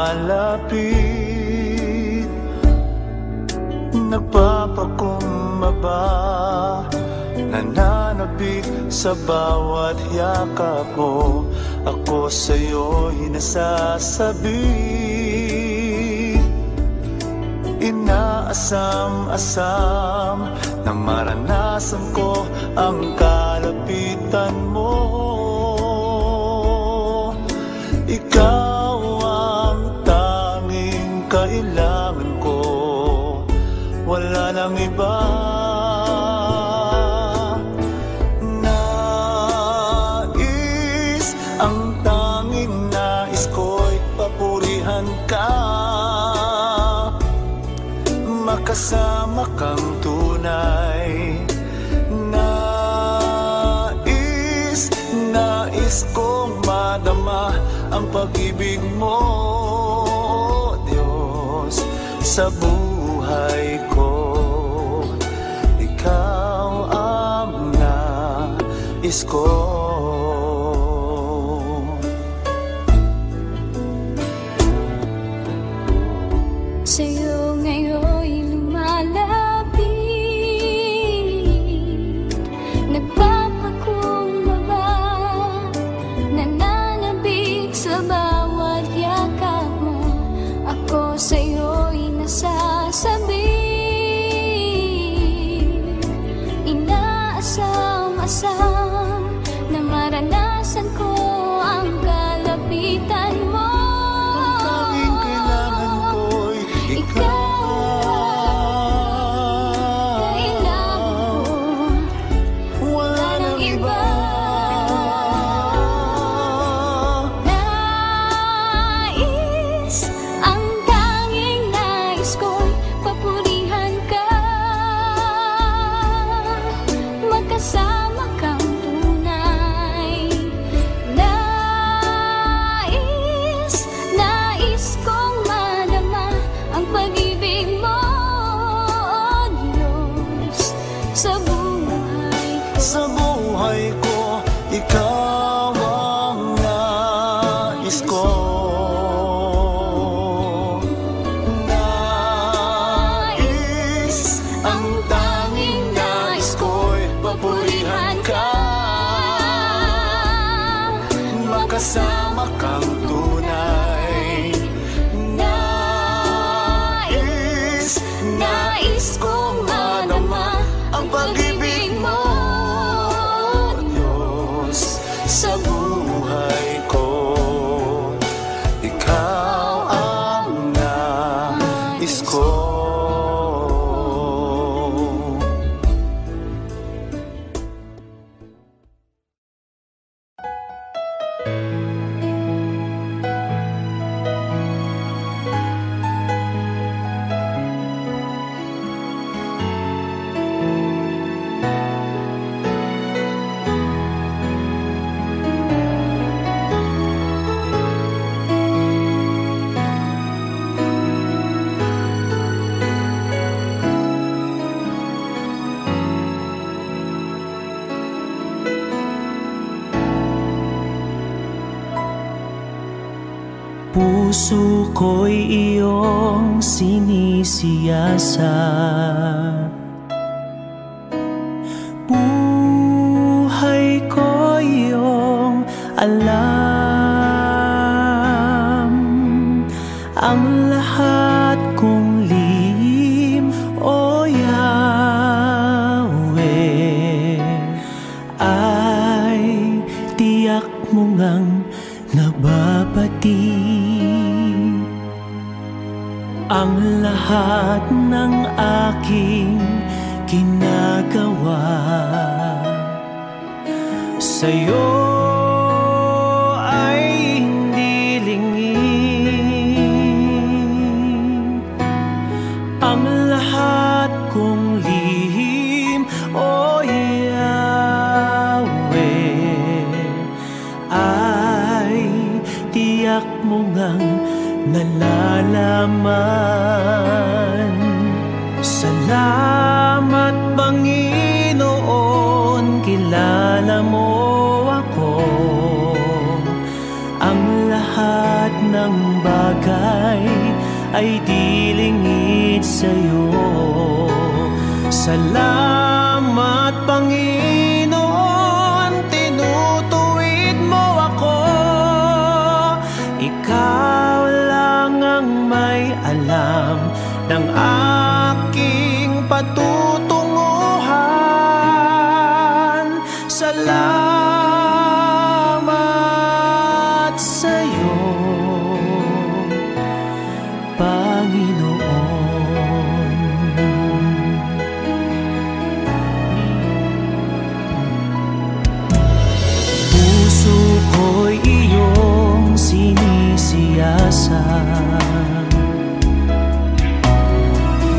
lumalapit, nagpapakumbaba, nananabik sa bawat yakap mo. Ako sa'yo'y nasasabi, inaasam-asam na maranasan ko ang kalapitan mo. Ikaw ang tanging kailangan ko, wala nang iba. Ang tanging nais ko'y papurihan ka, makasama kang tunay. Nais kong madama ang pag-ibig mo, Diyos, sa buhay ko. Ikaw ang nais ko. Sa'yo ngayon'y lumalapit, nagpapakumbaba, nananabik sa bawat yakap mo. Ako sa'yo'y nasasabi, inaasam-asam na maranasan ko ang kalapitan mo. Sa buhay ko, ikaw ang nais ko. Nais, ang tanging nais ko'y papurihan ka, makasama kang tunay. Nais kong madama ang pag-ibig mo, sa buhay ko. Ikaw ang nais ko. Puso ko'y iyong sinisiyasat, buhay ko iyong alam. Ang lahat kong lihim, o Yahweh, ay tiyak mo ngang nababati. Ang lahat ng aking ginagawa sa'yo ay hindi lingid. Ang lahat kong lihim, o Yahweh, ay tiyak mo ngang nalalaman. Salamat, Panginoon, kilala mo ako. Ang lahat ng bagay ay di lingid sa'yo. Salamat Panginoon, tinutuwid mo ako. Ikaw lang ang may alam ng aking patutunguhan. Salamat sa'yo, Panginoon. Puso ko'y iyong sinisiyasat,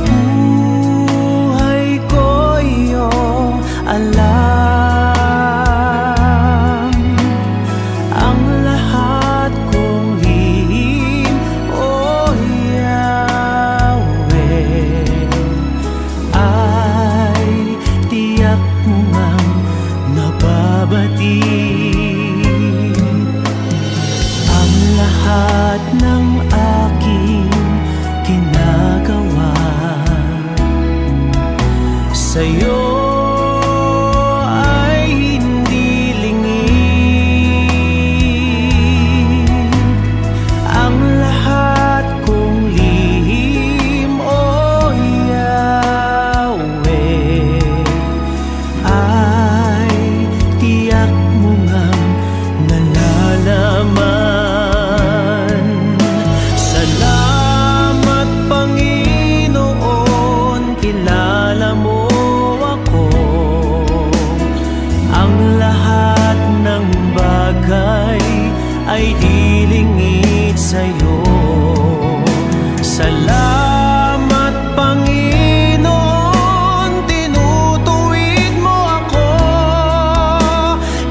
buhay ko iyong alam, ang lahat kong lihim, O Yahweh, ay tiyak mo ngang nababatid. Ang lahat ng aking ginagawa sa'yo ay hindi lingid. Ang lahat kong lihim, O Yahweh, ay tiyak mo ngang nalalaman. Salamat Panginoon, kilala mo ako. Ang lahat ng bagay ay di lingid sa'yo. Salamat Panginoon, tinutuwid mo ako.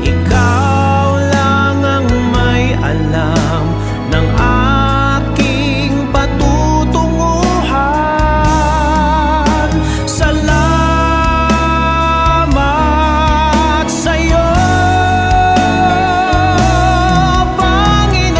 Ikaw lang ang may alam ng aking patutunguhan. Salamat sa'yo, Panginoon.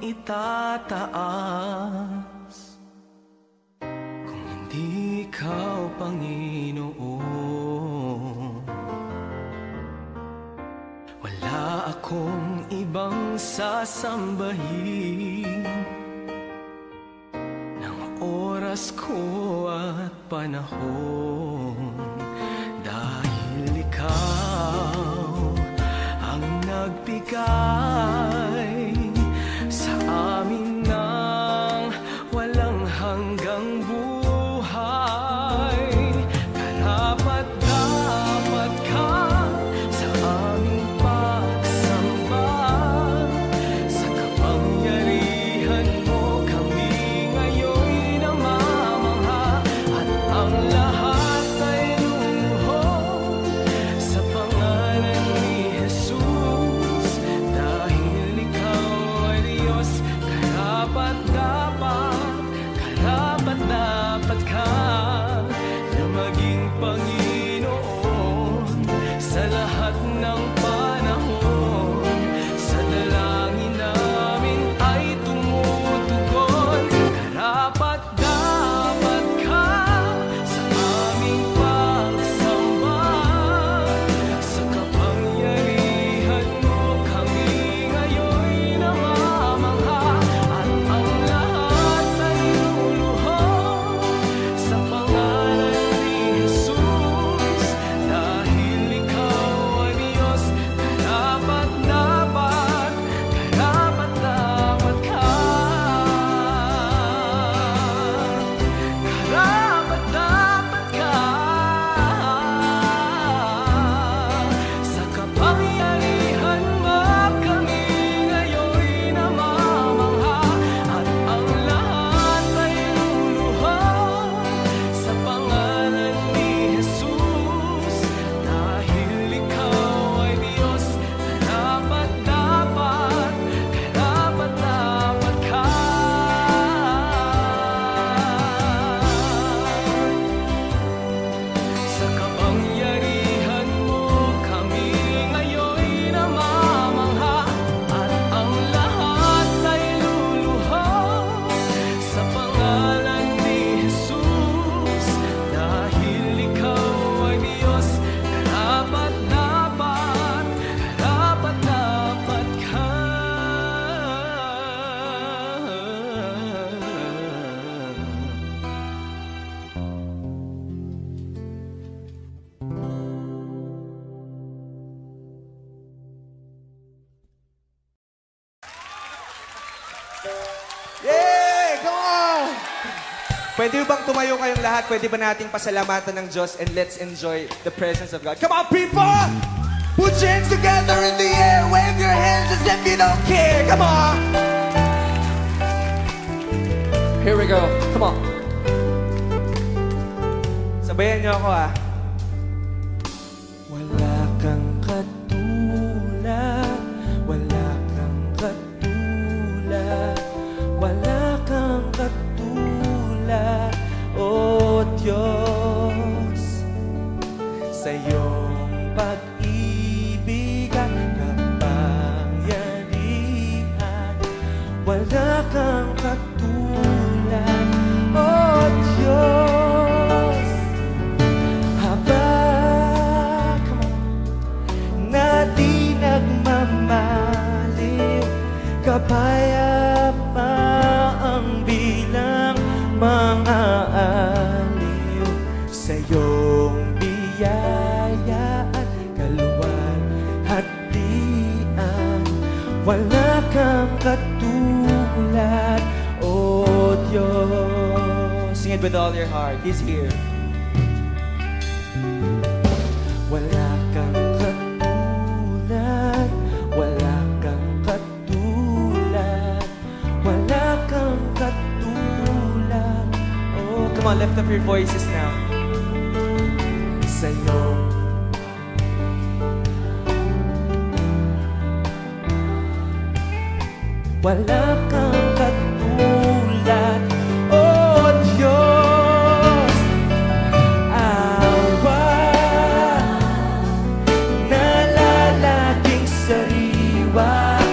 itataas kung hindi ikaw, Panginoon. Wala akong ibang sasambahin ng oras ko at panahon, dahil ikaw ang nagbigay sa amin ng walang hanggang buhay. Karapat-dapat ka sa aming pagsamba, sa kapangyarihan mo kami ngayon'y namamangha, at ang lahat ay lumuhod sa pangalan ni Jesus, dahil ikaw ay Diyos. Karapat-dapat ka na maging Panginoon sa lahat ng panahon. Sa dalangin namin ay tumutugon. Karapat-dapat ka sa aming pagsamba, sa kapangyarihan mo kami ngayon'y namamangha, at ang lahat ay luluhod sa pangalan ni Jesus, dahil ikaw ay Diyos. Karapat-dapat ka. Karapat-dapat ka sa kapangyarihan mo kami ngayon'y namamangha, at ang lahat ay luluhod sa pangalan ni Jesus, dahil ikaw ay Diyos. Karapat-dapat ka. Sa kapangyarihan mo kami ngayon'y namamangha, at ang lahat ay luluhod sa pangalan ni Jesus, dahil ikaw ay Diyos. Karapat-dapat ka. Yay! Come on! Pwede bang tumayo kayong lahat? Pwede ba nating pasalamatan ng Diyos and let's enjoy the presence of God? Come on, people! Put your hands together in the air. Wave your hands as if you don't care. Come on! Here we go. Come on. Sabayan niyo ako, ah. Wala kang katulad, wala kang katulad, wala kang katulad, O Diyos. Sa iyong pag-ibig at kapangyarihan, wala kang katulad, O Diyos. Habang na di nagmamaliw, kapayapa ang bilang mga aliw, sa iyong biyaya at kaluwalhatian, wala kang katulad, O Diyos. Sing it with all your heart. He's here. Wala kang katulad, wala kang katulad, wala kang katulad. Oh, come on, lift up your voices now. Sa'yo. Wala kang katulad, O Diyos. Awa, nalalaking sariwa,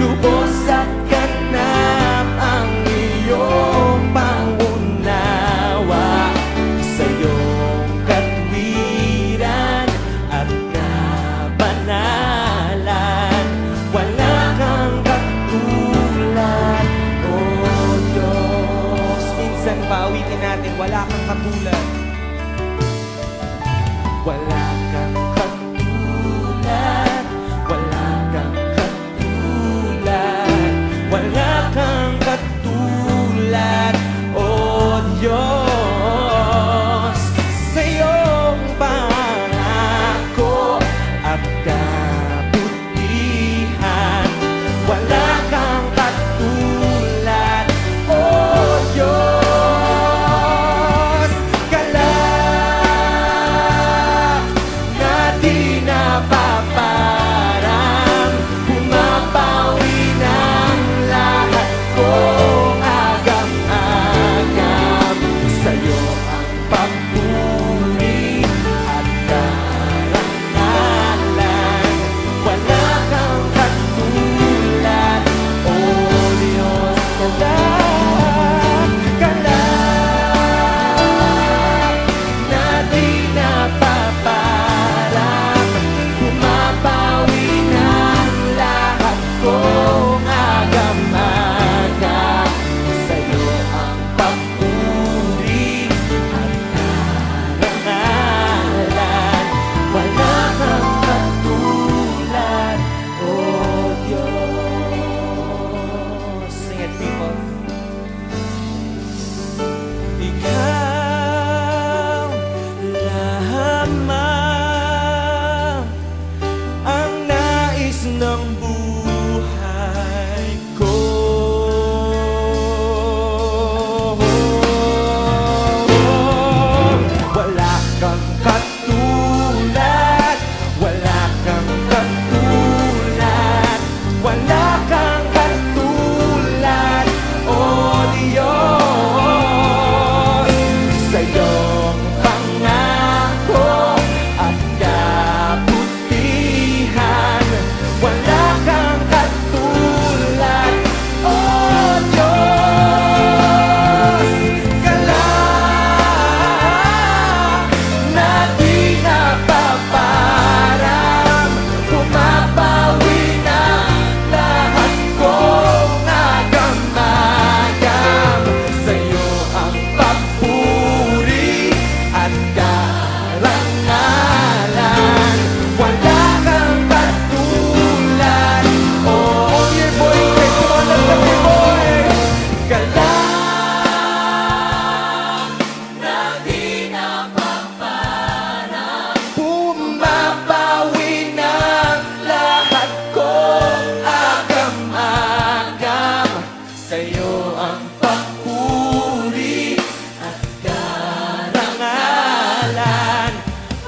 lubos at kanal.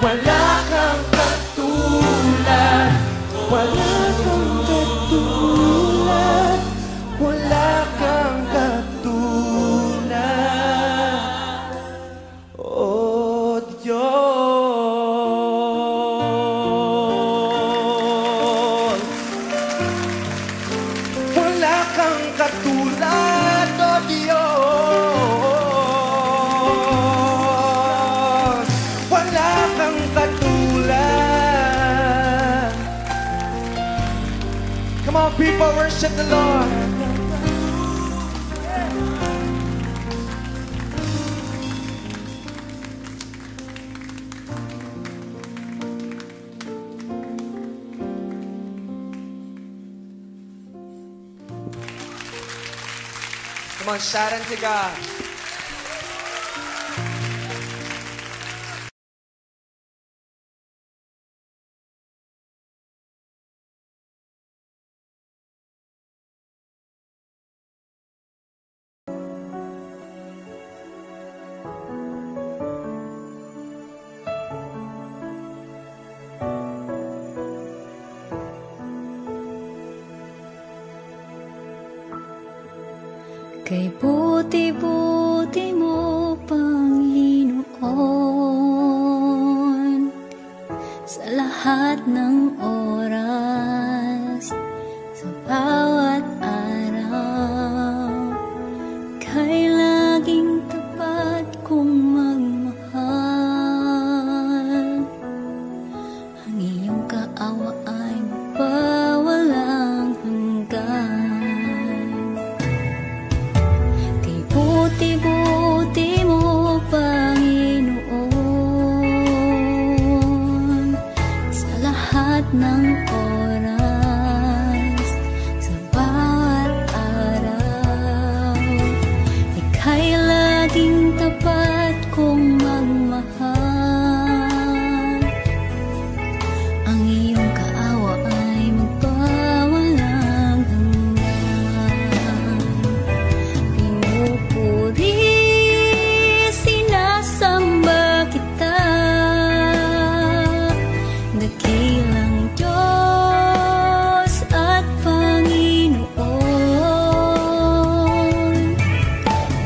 Wala kang katulad, wala kang katulad, wala kang katulad, oh Diyos. Wala kang katulad, oh Diyos. Wala kang katulad. Come on, people, worship the Lord. Come on, shout unto God. Kay buti-buti mo, Panginoon, sa lahat ng oras, sa bawat araw, kay laging tapat kong magmahal. Ang iyong kaawa ay mapawalang hanggan. Buti-buti mo, Panginoon, sa lahat ng oras, sa bawat araw, ika'y laging tapat kong magmahal. Ang iyong kaawa ay magpawalang hanggan. Pinupuri, sinasamba kita, dakilang Diyos at Panginoon.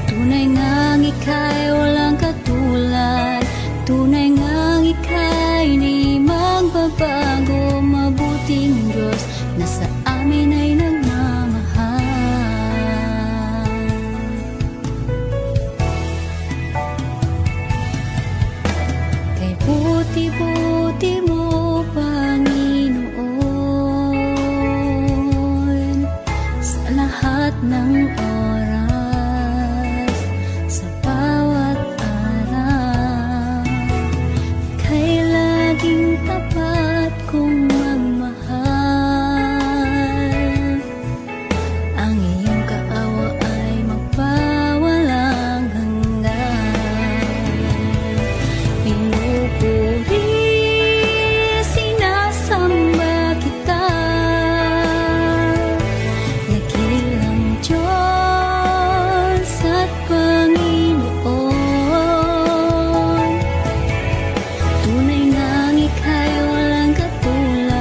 Tunay ngang ika'y walang katulad, tunay ngang ika'y di magbabago, mabuting Diyos na sa amin ay nagmamahal. Kay buti-buti mo, Panginoon, sa lahat ng oras, sa bawat araw, kay laging tapat kong magmahal. Ang iyong kaawa ay magpawalang hanggan. Pinupuri, sinasamba kita, dakilang Diyos at Panginoon. Tunay ngang ika'y walang katulad,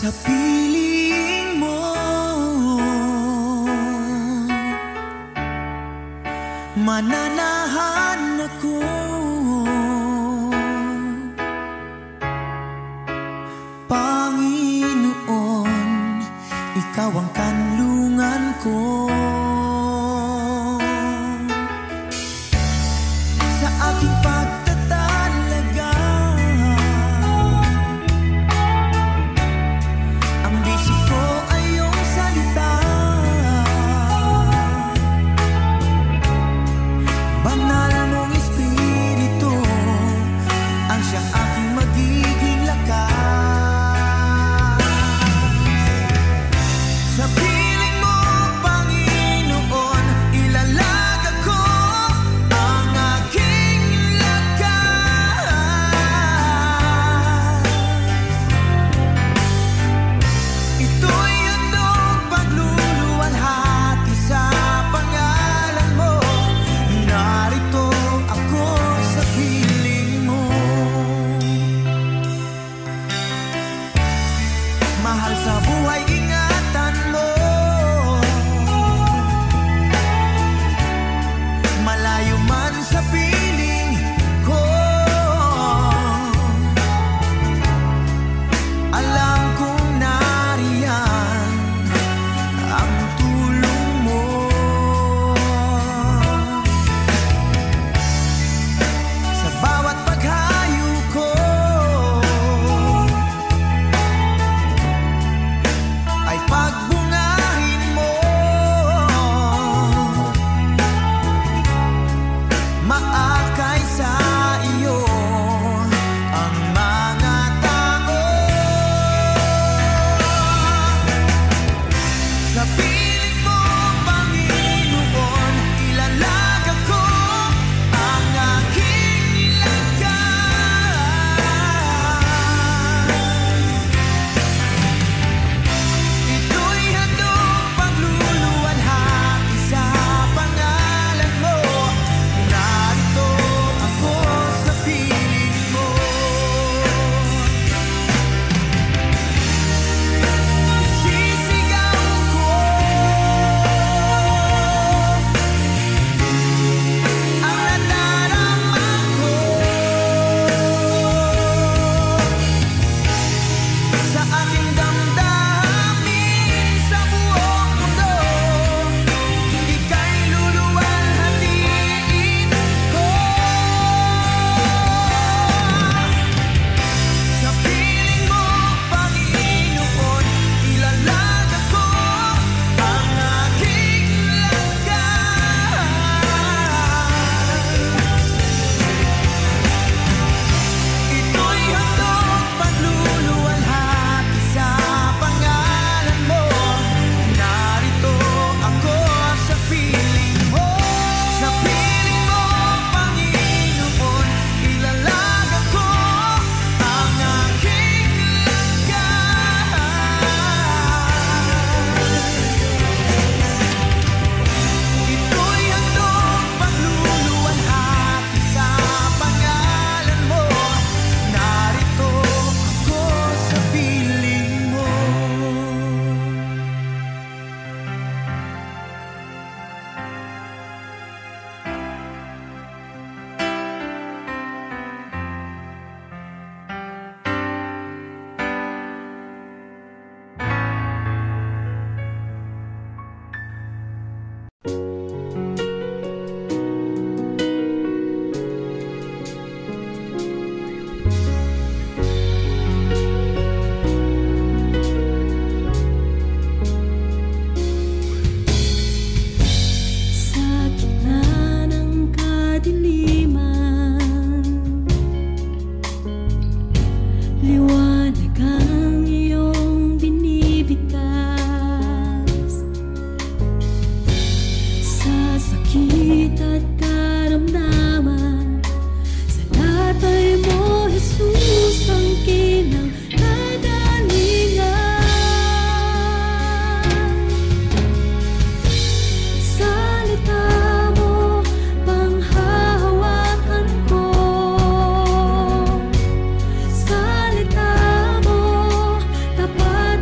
Sa piling mo mananahan ako. Panginoon, ikaw ang kanlungan ko. Sa aking pagtatalaga, ang bisig ko ay iyong salita. Banal mong espiritu ang siyang aking magiging lakas. Sa piling mo, Panginoon, ilalag ako ang aking lakas. Ito'y handog pagluluwalhati sa pangalan mo. Narito ako sa piling mo. Mahal sa buhay, ingatan mo. Malayo man sa piling ko, alam kong nariyan ang tulong mo. Sa bawat paghayo ko ay pagbungahin mo. Maakay sa iyo ang mga tao. Sa piling mo, Panginoon, ilalag ako ang aking lakas. Ito'y handog pagluluwalhati sa pangalan mo. Narito ako sa piling mo. Sisigaw ko ang nadarama ko. Sa aking damdamin sa buong mundo, ika'y luluwalhatiin ko. Sa piling mo, Panginoon, ilalag ako ang aking lakas. Ito'y handog pagluluwalhati sa pangalan mo. Narito ako sa piling mo. Sa piling mo, Panginoon, ilalag ako ang aking lakas. Ito'y handog pagluluwalhati sa pangalan mo. Narito ako sa piling mo. Sa gitna ng kadiliman, liwanag ang iyong binibigkas. Sa sakit at karamdaman, sa latay mo, Jesus, ang kinanggalingan. Salita mo, panghahawakan ko. Salita mo, tapat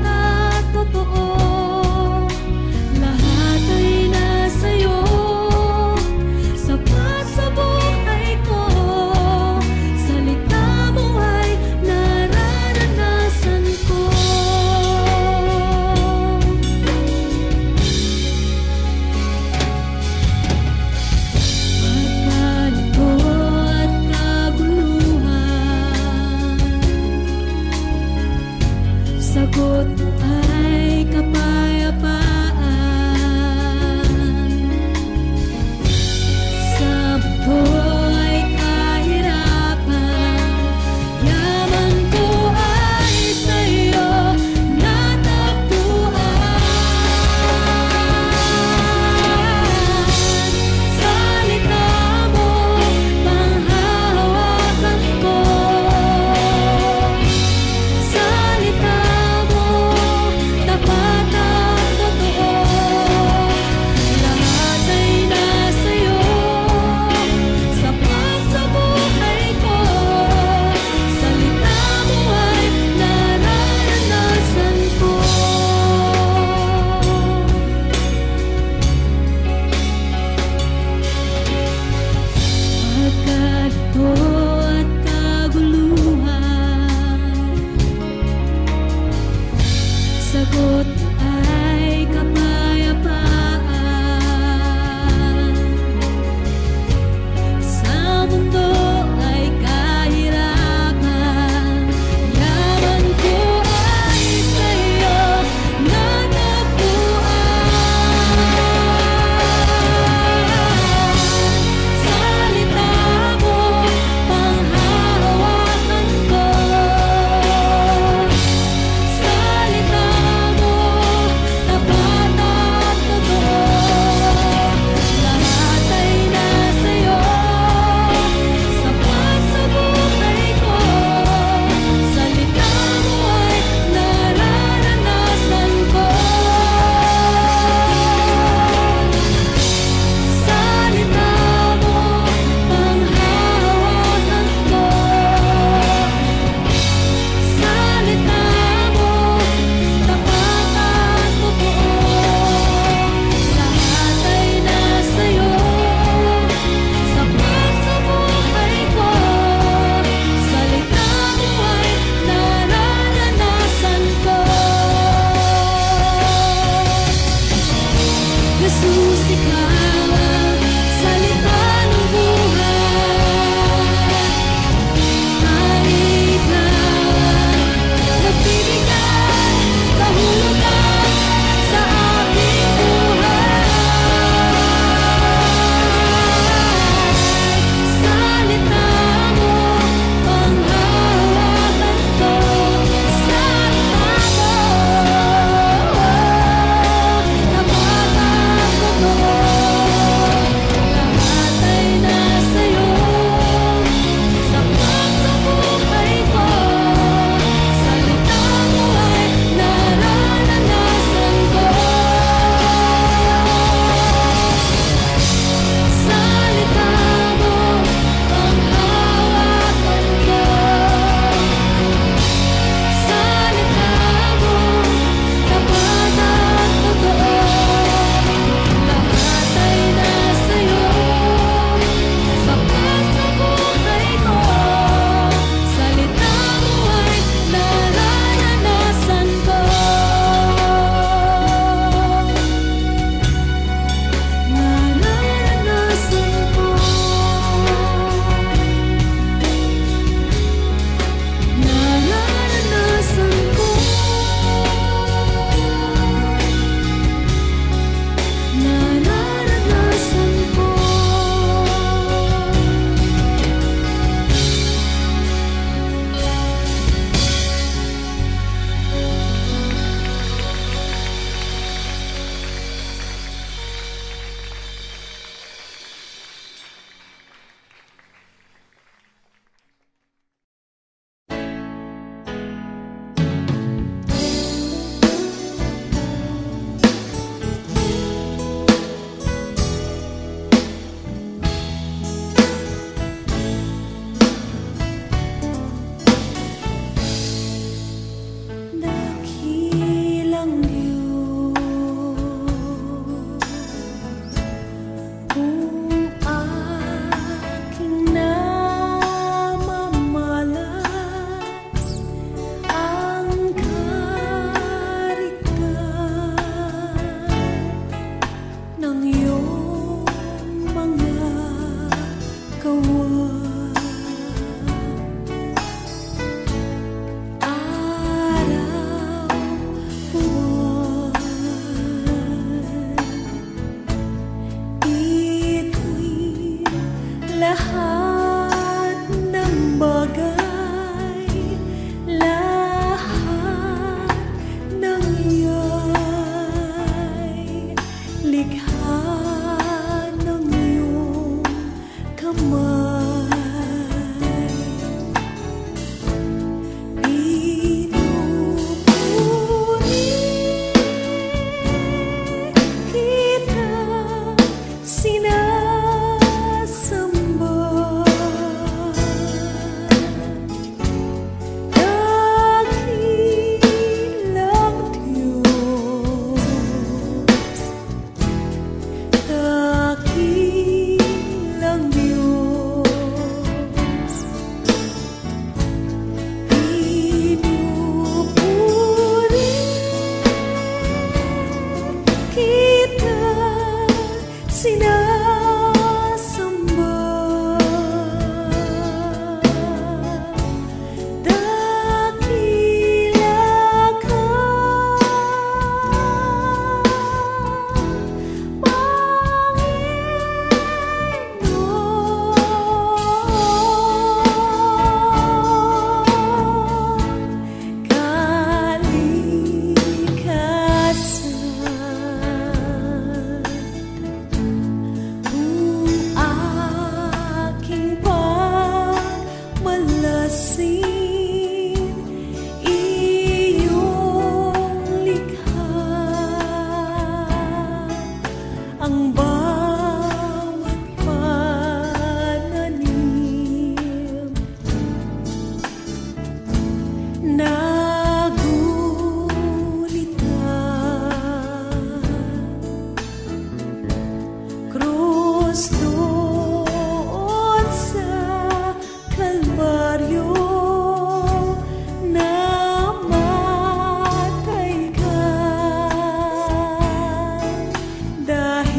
Dahil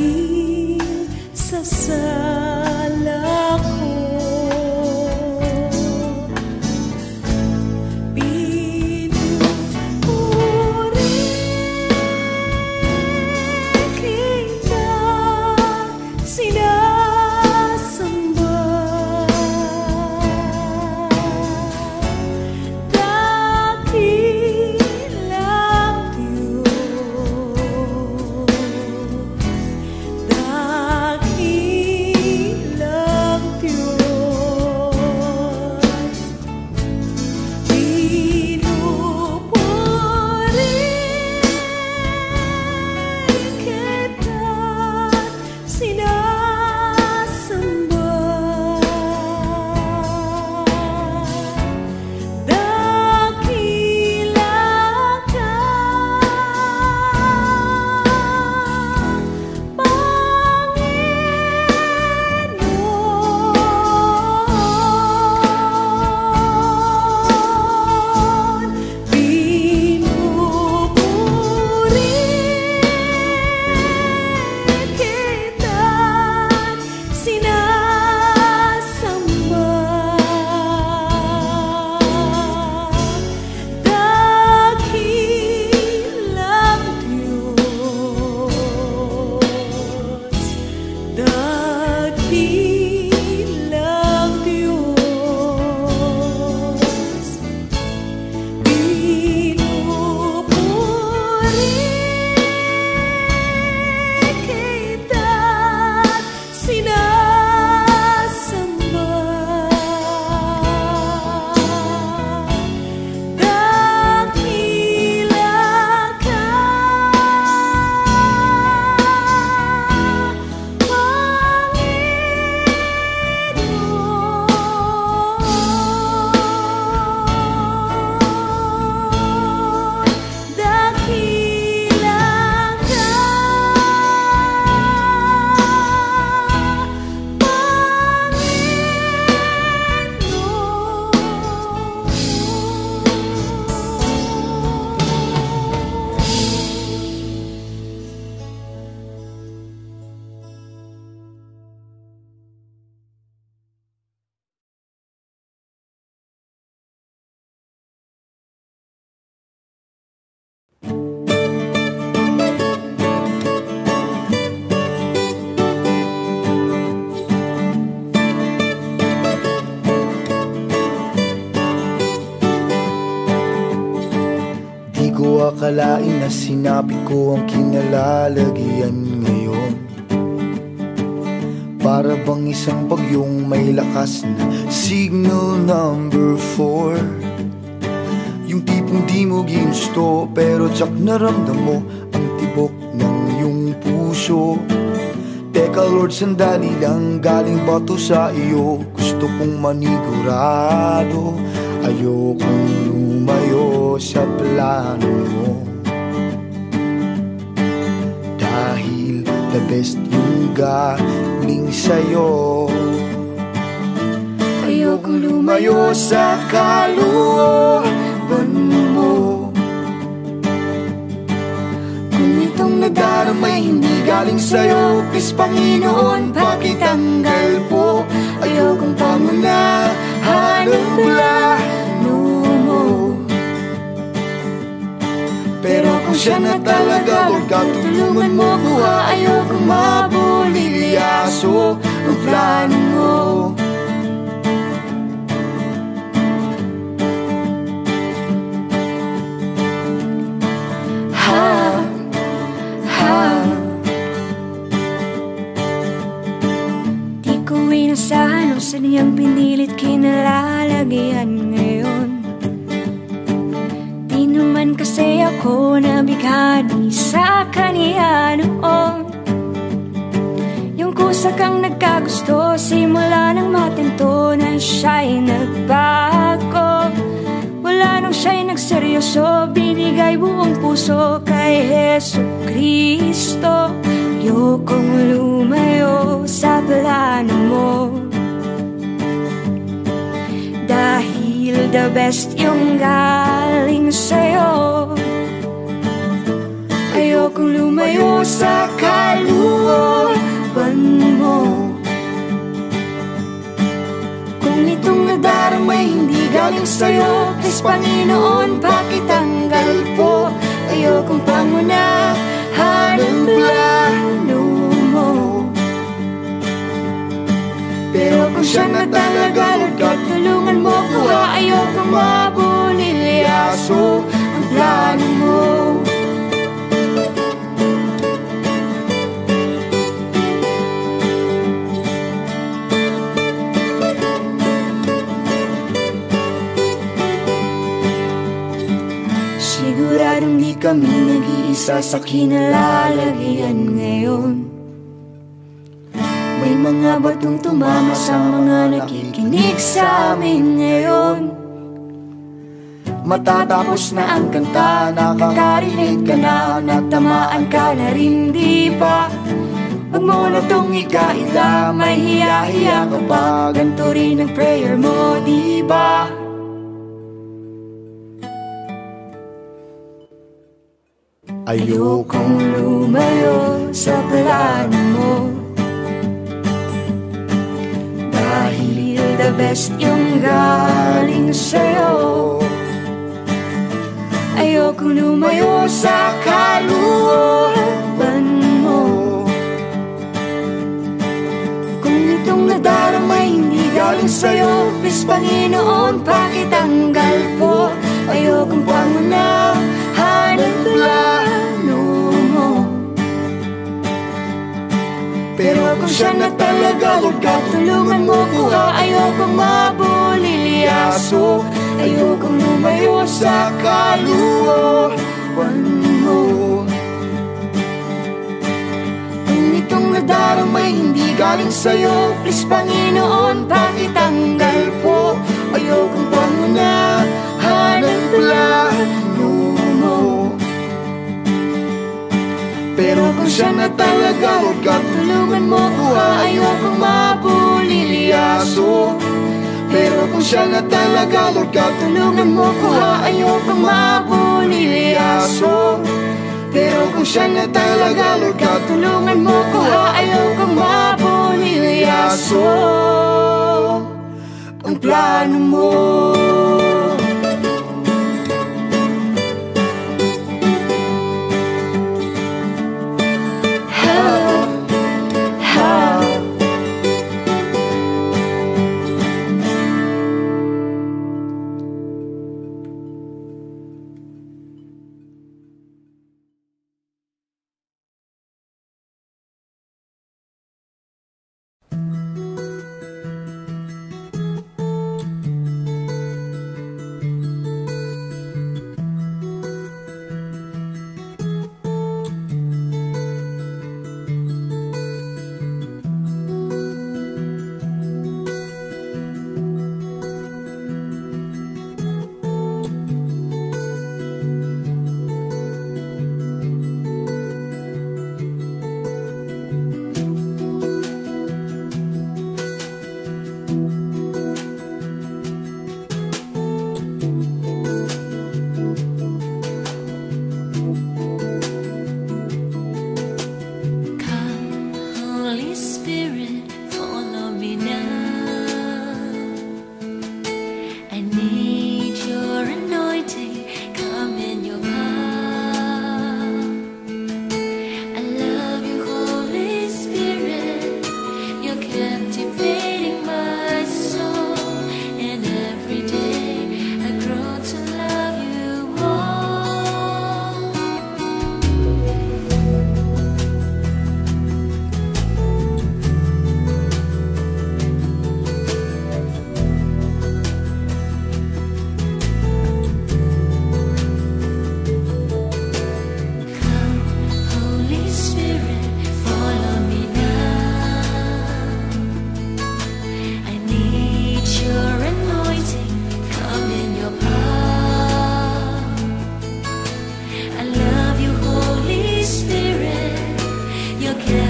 akalain na sinabi ko ang kinalalagyan ngayon. Para bang isang bagyong may lakas na signal number 4. Yung tipong di mo ginusto pero tsak naramdam mo ang tibok ng iyong puso. Teka Lord, sandali lang, galing ba to sa iyo? Gusto kong manigurado, ayokong lumayo sa plano mo. Dahil the best yung galing sa'yo. Ayokong lumayo sa kalooban mo. Kung itong nadaramay hindi galing sa'yo, please Panginoon, pakitanggal po. Ayokong pangunahan ang plano mo. Pero kung siya na talaga, Lord God, tulungan mo ko ha. Ayokong mabulilyaso ang plano mo. Di ko inasahan o sadyang pinilit kinalalagyan ngayon. Di naman kasi ako nabighani sa kaniya noon. Yung kusa kang nagkagusto, simula nang matinto na siya'y nagbago. Wala nang siya'y nagseryoso, binigay buong puso kay Hesus Kristo. Ayokong lumayo sa plano mo. Dahil the best yung galing sa'yo. Ayokong lumayo sa kalooban mo. Kung itong nadaramay hindi galing sa'yo, please Panginoon, pakitanggal po. Ayokong pangunahan ang plano mo. Pero kung siya na talaga, Lord God, tulungan mo ko ha. Ayokong mabulilyaso ang plano mo. Siguradong di kami nag-iisa sa kinalalagyan ngayon. May mga batong tumama sa mga nakikinig sa amin ngayon. Matatapos na ang kanta, nakakarinig ka na, natamaan ka na rin, di ba? Wag mo na tong ikaila, may hiya-hiya ka pa, ganito rin ang prayer mo, di ba? Ayokong lumayo sa plano mo. Dahil the best yung galing sa'yo. Ayokong lumayo sa kalooban mo. Kung itong nadaramay hindi galing sa'yo, please Panginoon, pakitanggal po. Ayokong pangunahan ang plano mo. Pero kung siya na talaga, Lord God, tulungan mo ko ha. Ayokong mabulilyaso, ayokong lumayo sa kalooban mo. Kung itong nadaramay hindi galing sa'yo, please Panginoon, pakitanggal po. Ayokong pangunahan ang plano mo. Pero kung siya na talaga, Lord God, tulungan mo ko ha. Ayokong mabulilyaso. Pero kung siya na talaga, Lord God, tulungan mo ko ha. Ayokong mabulilyaso. Pero kung siya na talaga, Lord God, tulungan mo ko ha. Ayokong mabulilyaso ang plano mo.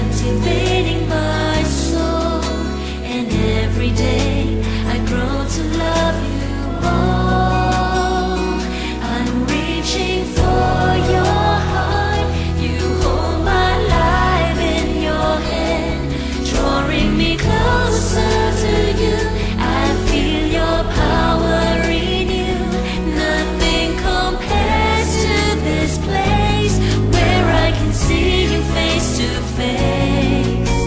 captivating my soul. And every day I grow to love you more. I'm reaching for your heart. You hold my life in your hand, drawing me closer to you. I feel your power in you. Nothing compares to this place where I can see you face to face.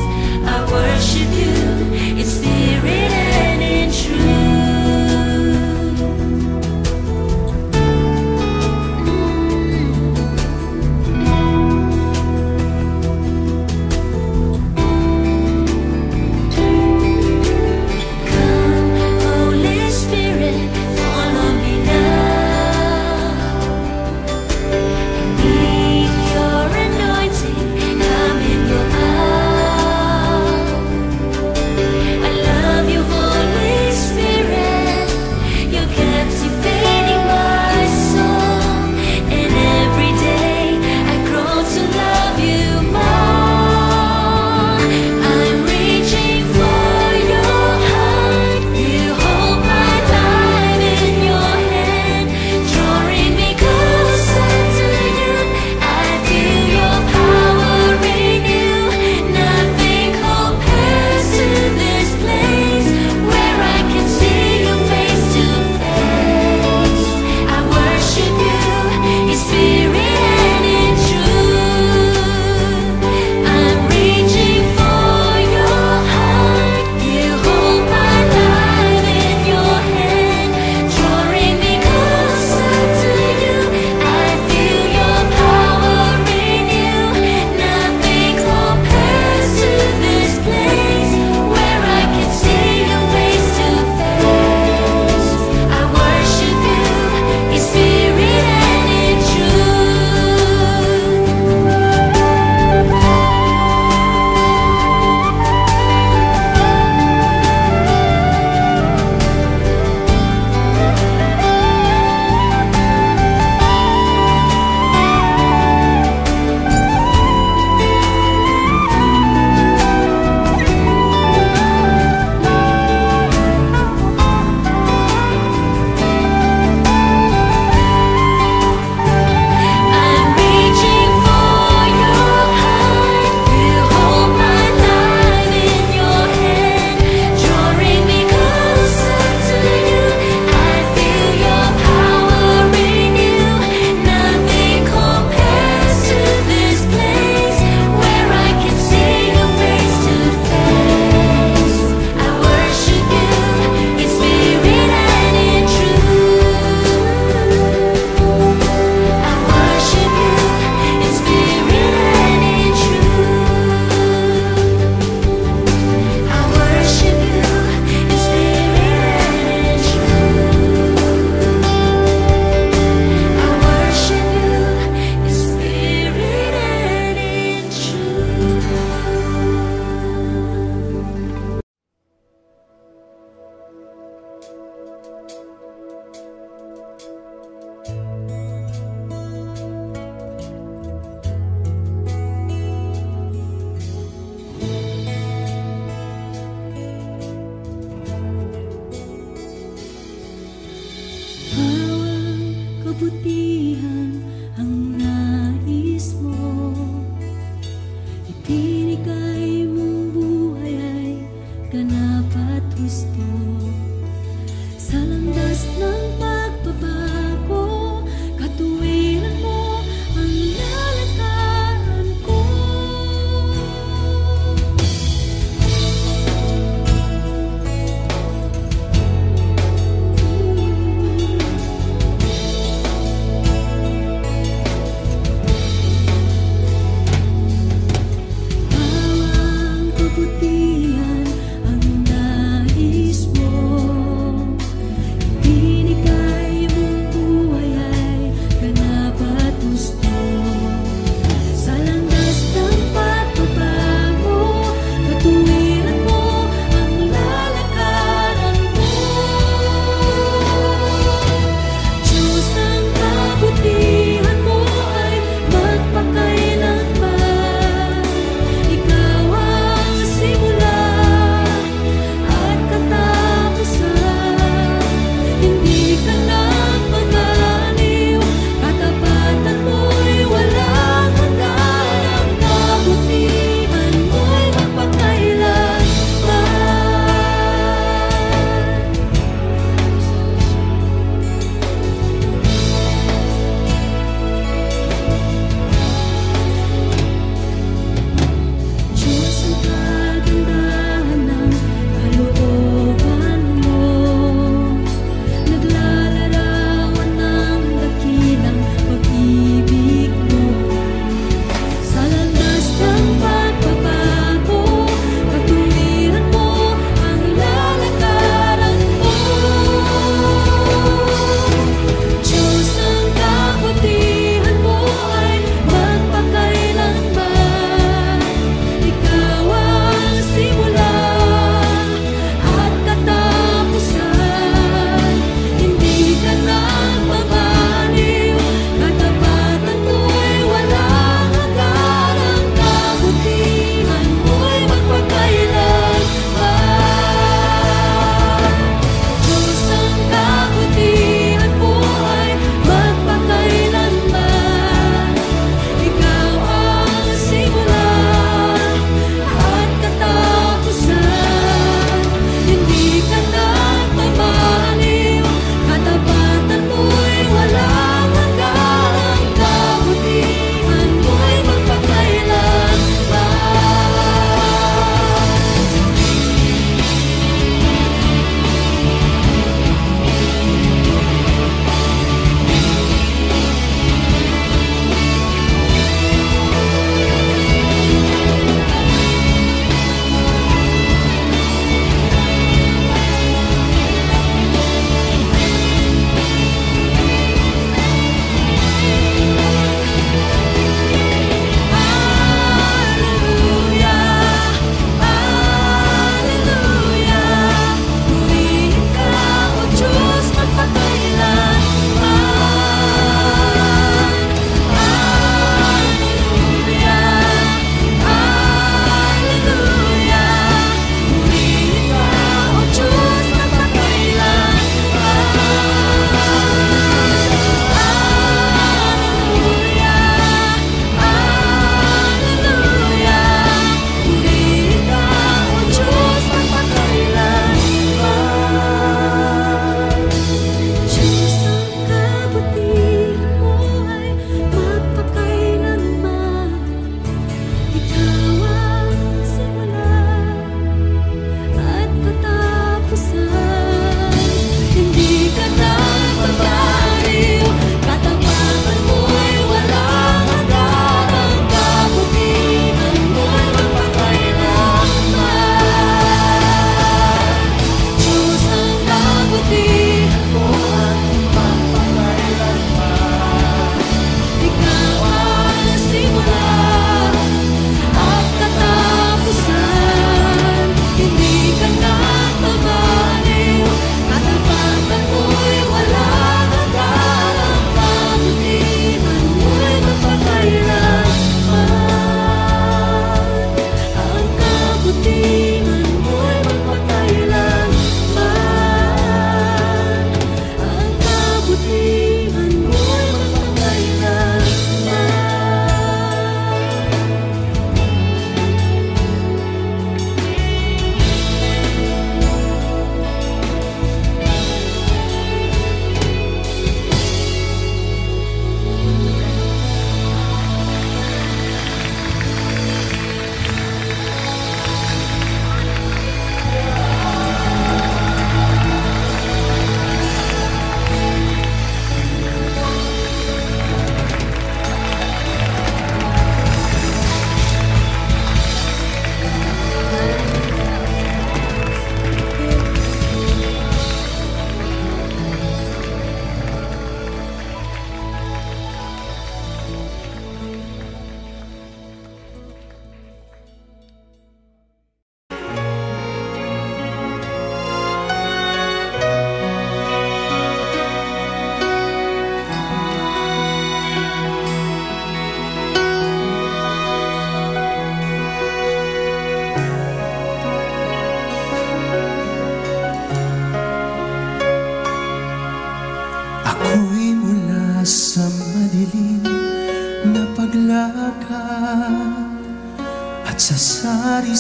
I worship you in spirit and in truth.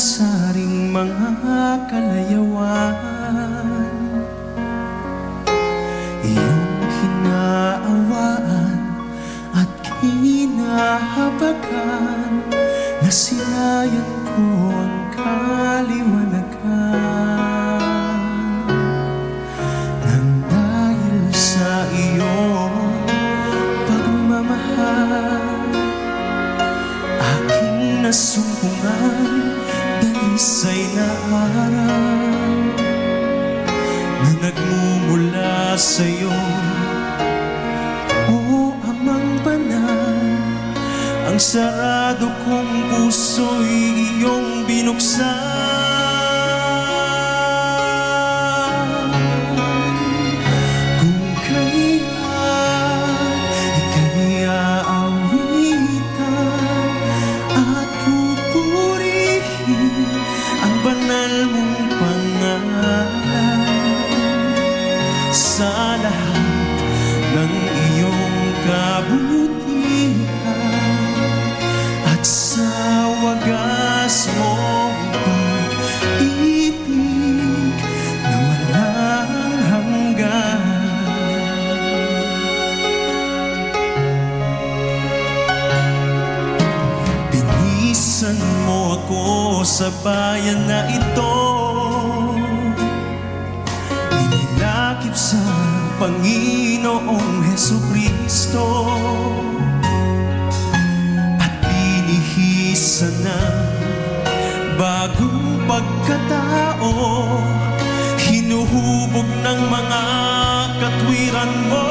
sari-saring mga kalayawan, iyong hinaawaan at kinahabagan, nasilayan ko ang kaliwanagan. Nang dahil sa iyong pagmamahal, aking nasumpungan dalisay na araw na nagmumula sa'yo, o Amang Banal. Ang sarado kong puso'y iyong binuksan. Kung kaya't ika'y aawitan at pupurihin ang banal mong pangalan, sa lahat ng iyong kabutihan at sa wagas mong pag-ibig na walang hanggan. Binisan mo ako sa bayan na ito, inilakip sa Panginoong Hesukristo, at binihisan ng bagong pagkatao, hinuhubog ng mga katwiran mo.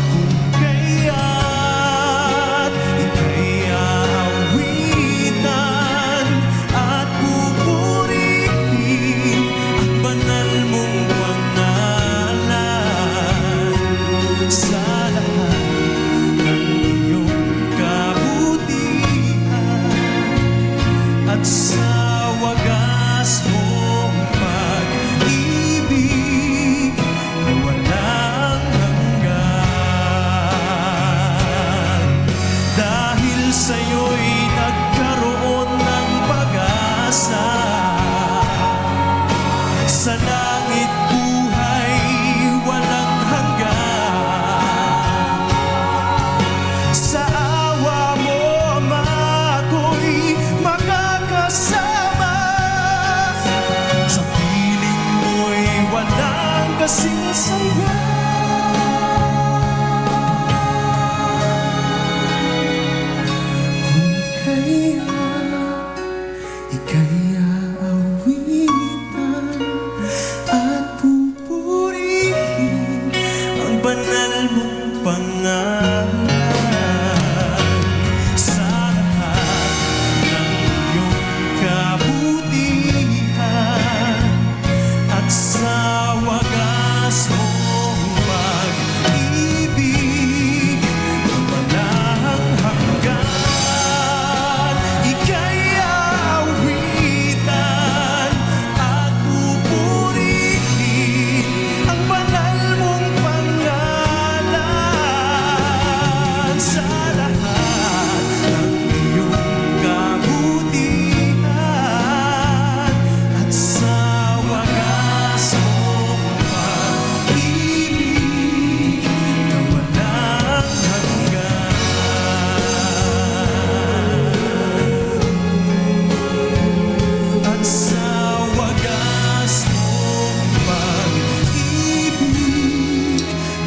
Kung kaya't ika'y aawitan at pupurihin ang banal mong pangalan, sa lahat ng iyong kabutihan at sa wagas mong pag-ibig na walang hanggan. Dahil sa'yo'y nagkaroon ng pag-asa, sa langit buhay walang hanggan. Sa awa mo, Ama, ako'y makakasama, sa piling mo'y walang kasing saya. Kung kaya't ika'y aawitan at pupurihin ang banal mong pangalan, sa lahat ng iyong kabutihan at sa wagas mong pag-ibig na walang hanggan. Ika'y aawitan at pupurihin ang banal mong pangalan, sa lahat ng iyong kabutihan at sa wagas mong pag-ibig na walang hanggan. At sa wagas mong pag-ibig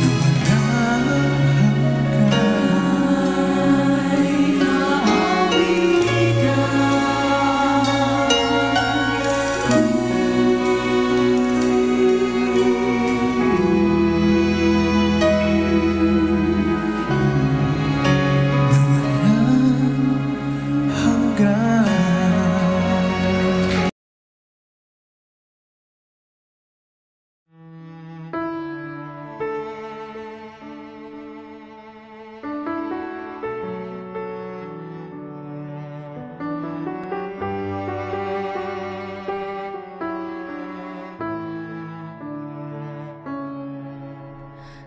na walang hanggan.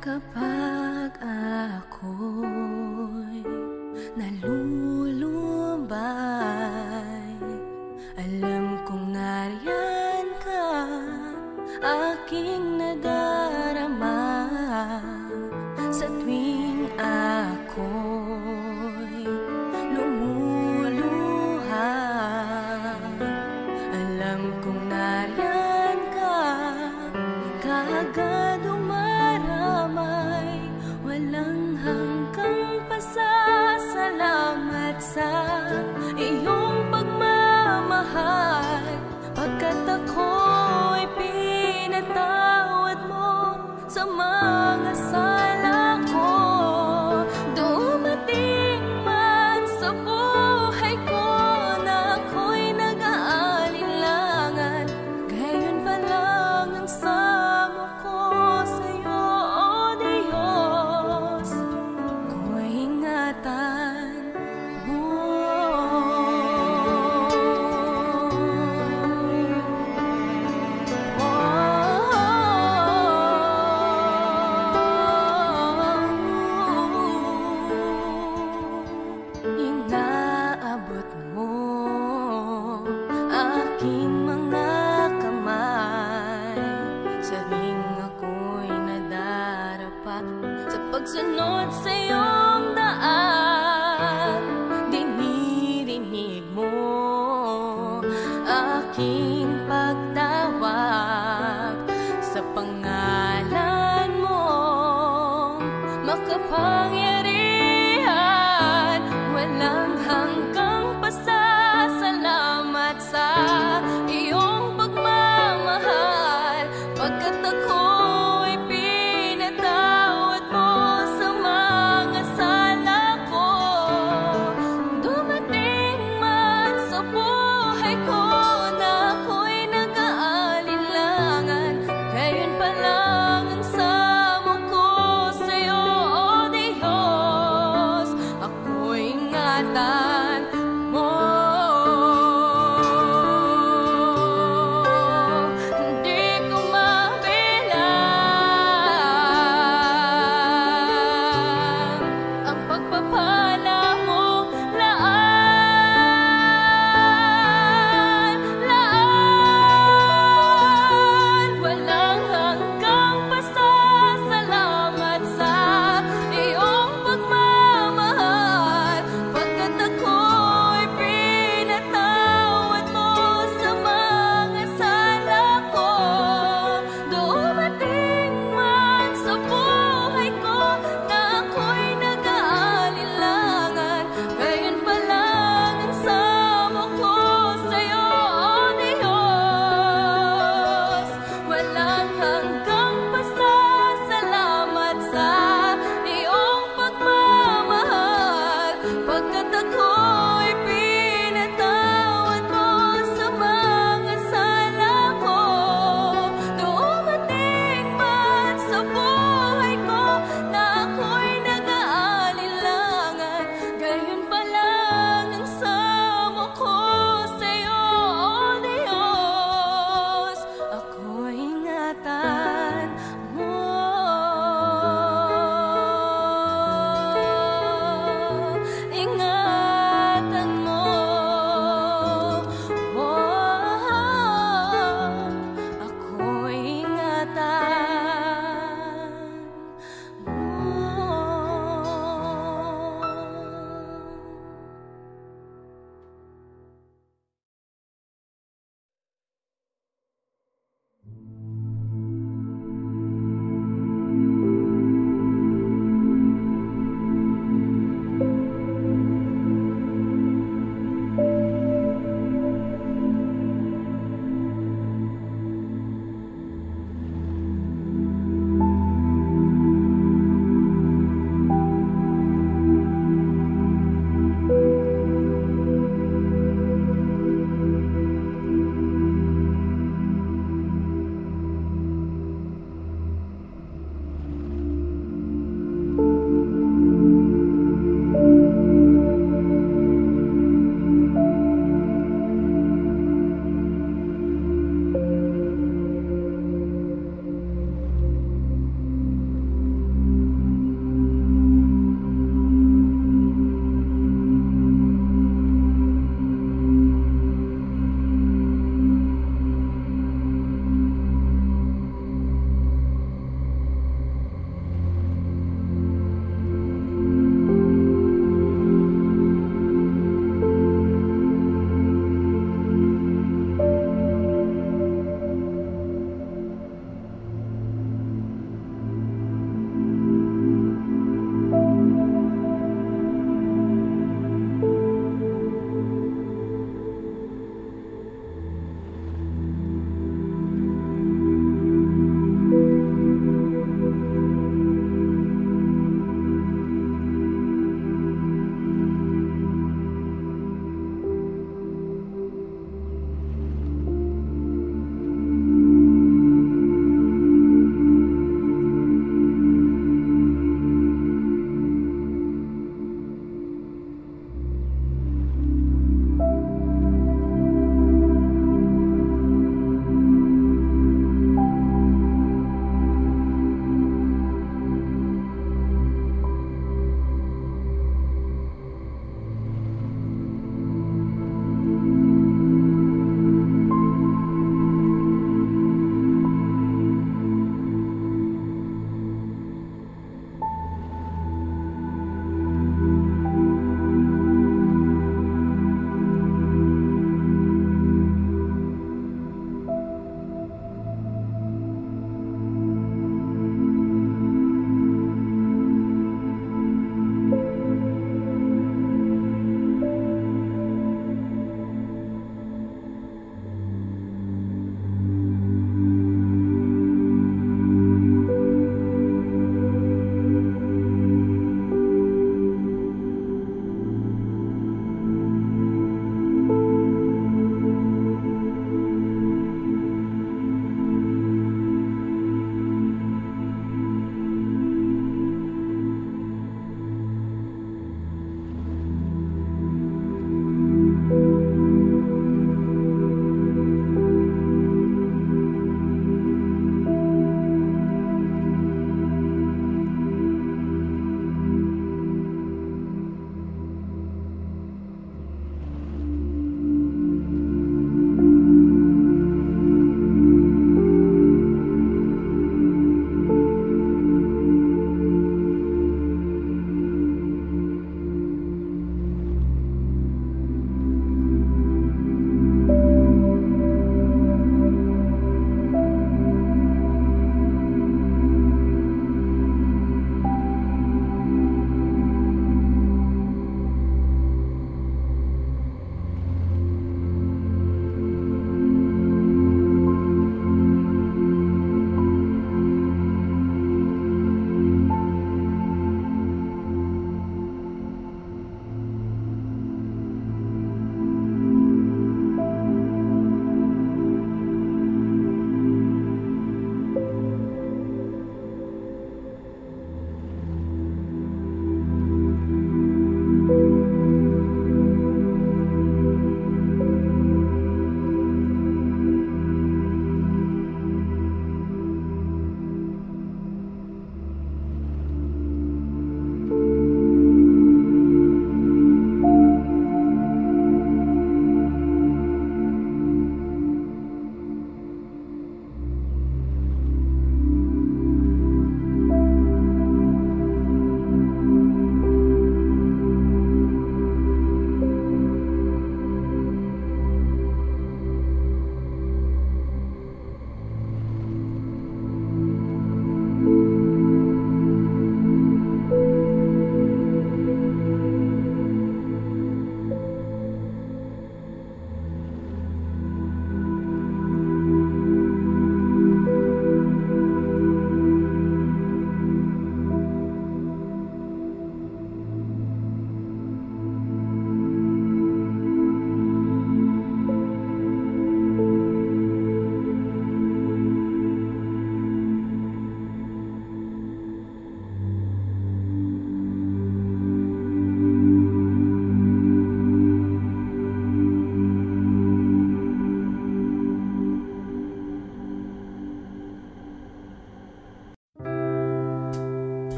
Kapag ako'y nalulumbay,